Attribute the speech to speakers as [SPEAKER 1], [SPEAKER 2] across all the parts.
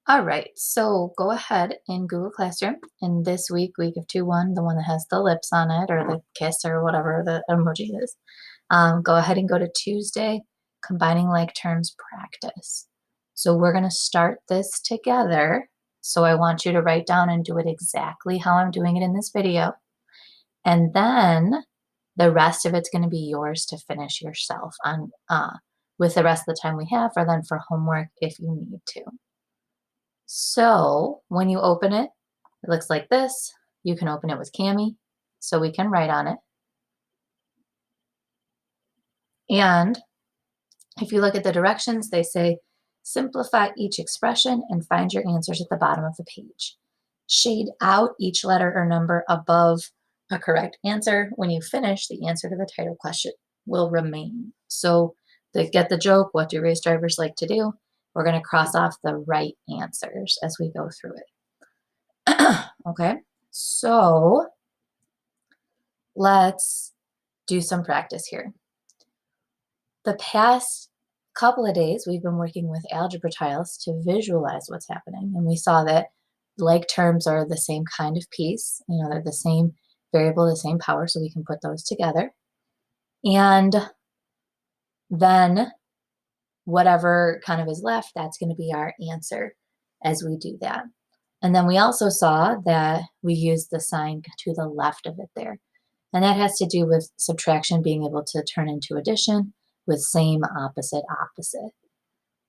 [SPEAKER 1] All right, so go ahead in Google Classroom. In this week, week of 2-1, the one that has the lips on it or the kiss or whatever the emoji is, go ahead and go to Tuesday, combining like terms practice. So we're going to start this together. So I want you to write down and do it exactly how I'm doing it in this video. And then the rest of it's going to be yours to finish yourself on with the rest of the time we have, or then for homework if you need to. So when you open it, it looks like this. You can open it with Cami, so we can write on it. And if you look at the directions, they say, simplify each expression and find your answers at the bottom of the page. Shade out each letter or number above a correct answer. When you finish, the answer to the title question will remain. So to get the joke, what do race drivers like to do? We're going to cross off the right answers as we go through it. Okay, so let's do some practice here. The past couple of days, we've been working with algebra tiles to visualize what's happening. And we saw that like terms are the same kind of piece. You know, they're the same variable, the same power, so we can put those together. And then whatever kind of is left, that's going to be our answer as we do that. And then we also saw that we use the sign to the left of it there. And that has to do with subtraction being able to turn into addition with same, opposite, opposite.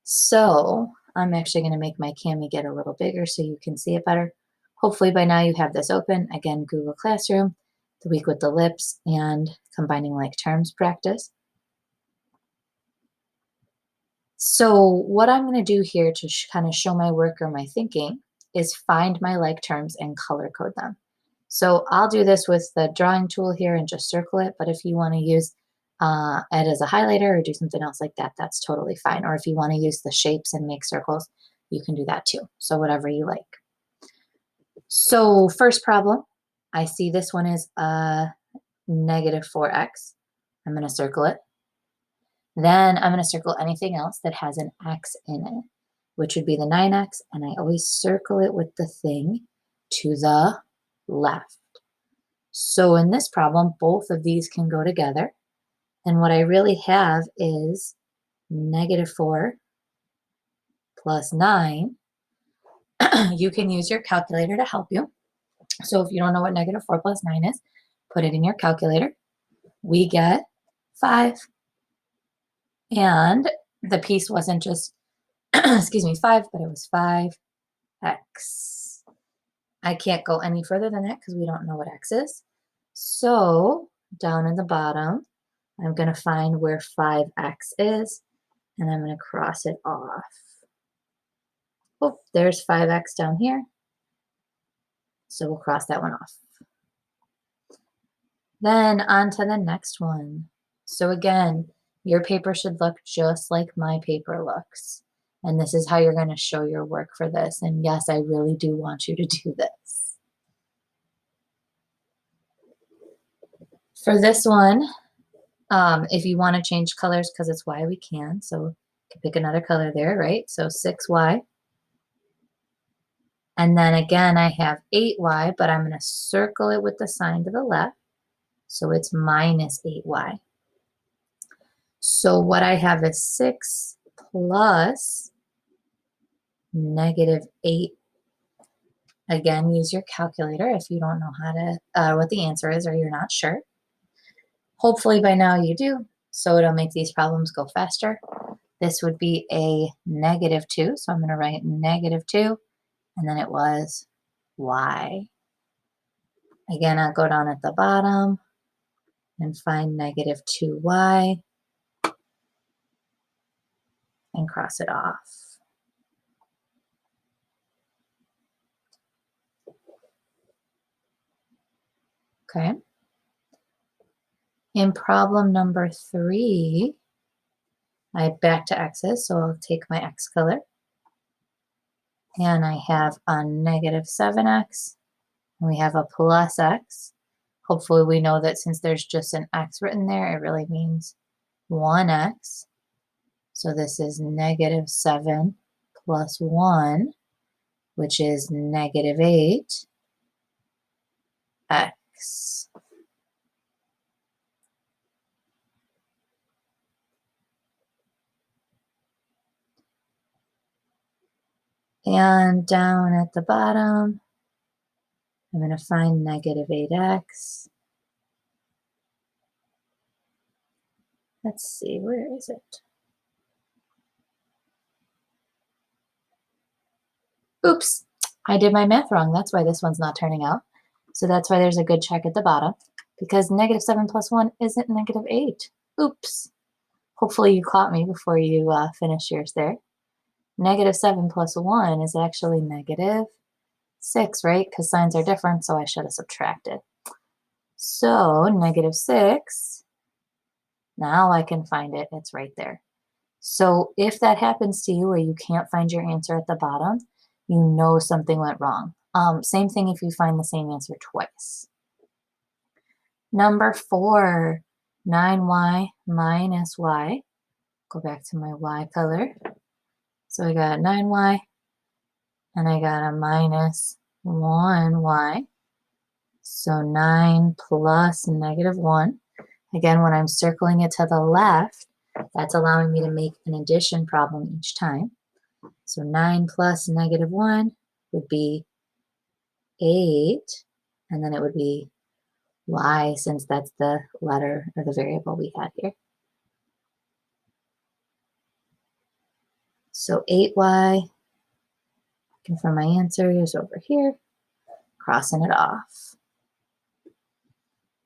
[SPEAKER 1] So I'm actually going to make my Cami get a little bigger so you can see it better. Hopefully by now you have this open. Again, Google Classroom, the week with the lips, and combining like terms practice. So what I'm going to do here to kind of show my work or my thinking is find my like terms and color code them. So I'll do this with the drawing tool here and just circle it, but if you want to use it as a highlighter or do something else like that, that's totally fine. Or if you want to use the shapes and make circles, you can do that too. So whatever you like. So first problem, I see this one is negative 4x. I'm going to circle it. Then I'm going to circle anything else that has an x in it, which would be the 9x, and I always circle it with the thing to the left. So in this problem, both of these can go together, and what I really have is negative 4 plus 9. You can use your calculator to help you. So if you don't know what negative 4 plus 9 is, put it in your calculator. We get 5. And the piece wasn't just, excuse me, 5, but it was 5x. I can't go any further than that because we don't know what x is. So down in the bottom, I'm going to find where 5x is, and I'm going to cross it off. Oh, there's 5x down here. So we'll cross that one off. Then on to the next one. So again, your paper should look just like my paper looks. And this is how you're going to show your work for this. And yes, I really do want you to do this. For this one, if you want to change colors, because it's Y, we can. So you can pick another color there, right? So 6Y. And then again, I have 8Y, but I'm going to circle it with the sign to the left. So it's minus 8Y. So what I have is 6 plus negative 8. Again, use your calculator if you don't know how to what the answer is or you're not sure. Hopefully by now you do, so it'll make these problems go faster. This would be a negative 2, so I'm going to write negative 2, and then it was y. Again, I'll go down at the bottom and find negative 2y and cross it off. Okay. In problem number 3, I back to x's, so I'll take my x color. And I have a negative 7x, and we have a plus x. Hopefully we know that since there's just an x written there, it really means 1x. So this is negative 7 plus 1. which is negative 8x. And down at the bottom, I'm going to find negative 8x. Let's see, where is it? Oops, I did my math wrong. That's why this one's not turning out. So that's why there's a good check at the bottom, because negative 7 plus 1 isn't negative 8. Oops. Hopefully you caught me before you finish yours there. Negative 7 plus 1 is actually negative 6, right? Because signs are different, so I should have subtracted. So negative 6, now I can find it. It's right there. So if that happens to you where you can't find your answer at the bottom, you know something went wrong. Same thing if you find the same answer twice. Number 4, 9y minus y. Go back to my y color. So I got 9y, and I got a minus 1y. So 9 plus negative 1. Again, when I'm circling it to the left, that's allowing me to make an addition problem each time. So 9 plus negative 1 would be 8, and then it would be y, since that's the letter or the variable we had here. So 8y, confirm my answer is over here, crossing it off.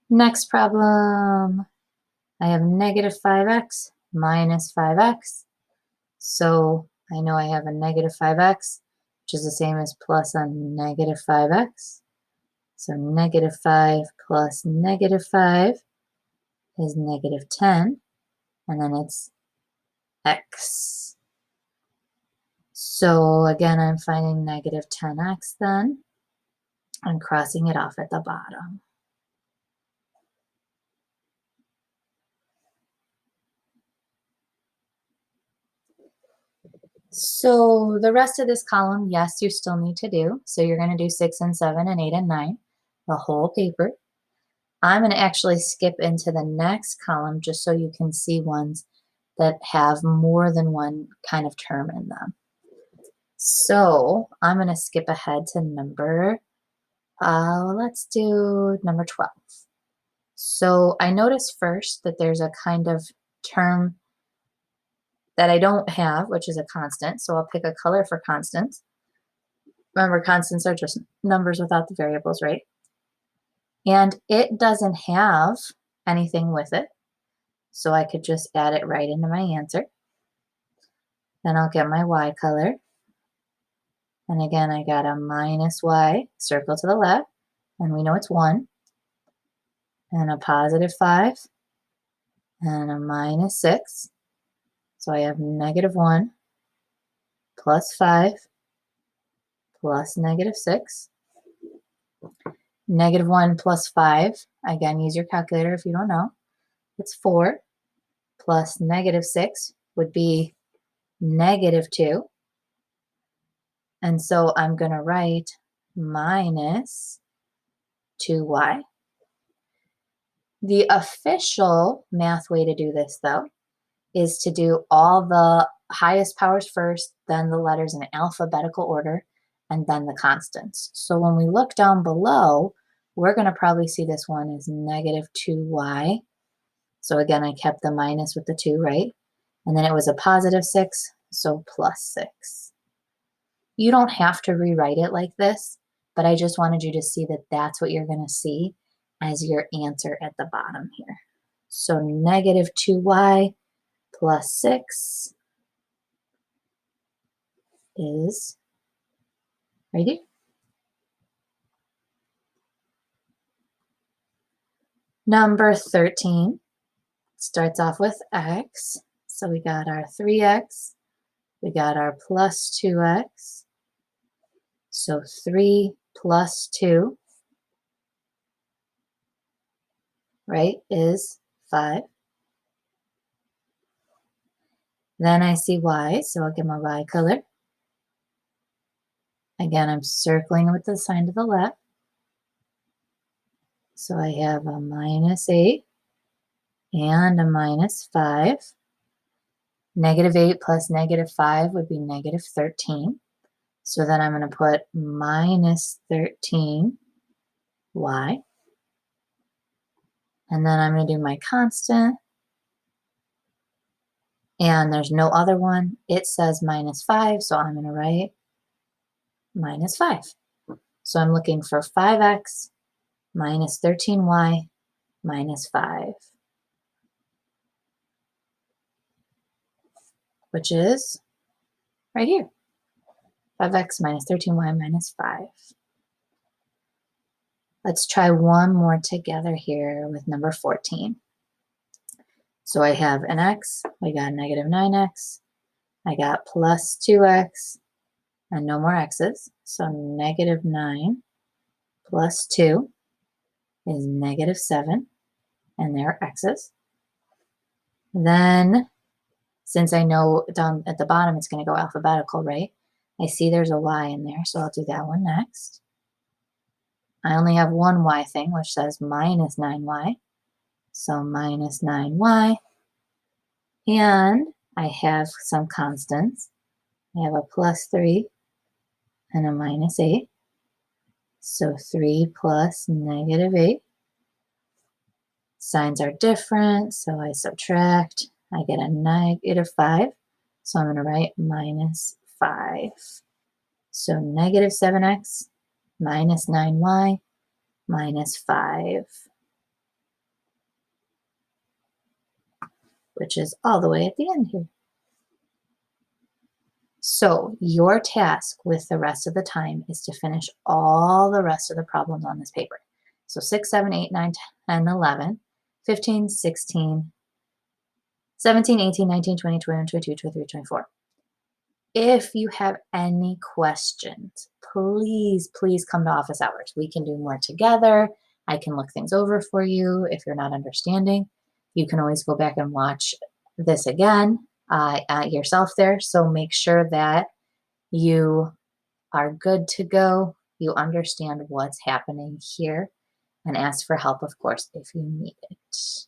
[SPEAKER 1] Next problem, I have negative 5x minus 5x. So I know I have a negative 5x, which is the same as plus a negative 5x. So negative 5 plus negative 5 is negative 10, and then it's x. So again, I'm finding negative 10x then, and crossing it off at the bottom. So the rest of this column, yes, you still need to do. So you're going to do 6 and 7 and 8 and 9, the whole paper. I'm going to actually skip into the next column just so you can see ones that have more than one kind of term in them. So I'm going to skip ahead to number, let's do number 12. So I notice first that there's a kind of term that I don't have, which is a constant. So I'll pick a color for constants. Remember, constants are just numbers without the variables, right? And it doesn't have anything with it. So I could just add it right into my answer. Then I'll get my y color. And again, I got a minus y, circle to the left, and we know it's 1. And a positive 5, and a minus 6. So I have negative 1 plus 5 plus negative 6. Negative 1 plus 5, again, use your calculator if you don't know. It's 4 plus negative 6 would be negative 2. And so I'm going to write minus 2y. The official math way to do this, though, is to do all the highest powers first, then the letters in alphabetical order, and then the constants. So when we look down below, we're going to probably see this one as negative 2y. So again, I kept the minus with the 2, right? And then it was a positive 6, so plus 6. You don't have to rewrite it like this, but I just wanted you to see that that's what you're going to see as your answer at the bottom here. So negative 2y plus 6 is right here. Number 13 starts off with x. So we got our 3x, we got our plus 2x. So 3 plus 2, right, is 5. Then I see y, so I'll get my y color. Again, I'm circling with the sign to the left. So I have a -8 and a -5. -8 plus -5 would be -13. So then I'm going to put -13y. And then I'm going to do my constant. And there's no other one. It says -5, so I'm going to write -5. So I'm looking for 5x minus 13y minus 5, which is right here. 5x minus 13y minus 5. Let's try one more together here with number 14. So I have an x, I got -9x, I got plus 2x, and no more x's. So -9 plus 2 is -7, and there are x's. Then, since I know down at the bottom it's going to go alphabetical, right? I see there's a y in there, so I'll do that one next. I only have one y thing, which says -9y. So -9y. And I have some constants. I have a +3 and a -8. So 3 plus -8. Signs are different, so I subtract. I get a -5. So I'm going to write -5. So -7x minus 9y minus 5, which is all the way at the end here. So your task with the rest of the time is to finish all the rest of the problems on this paper. So 6, 7, 8, 9, 10, 11, 15, 16, 17, 18, 19, 20, 21, 22, 23, 24. If you have any questions, please, please come to office hours. We can do more together. I can look things over for you if you're not understanding. You can always go back and watch this again yourself there. So make sure that you are good to go. You understand what's happening here and ask for help, of course, if you need it.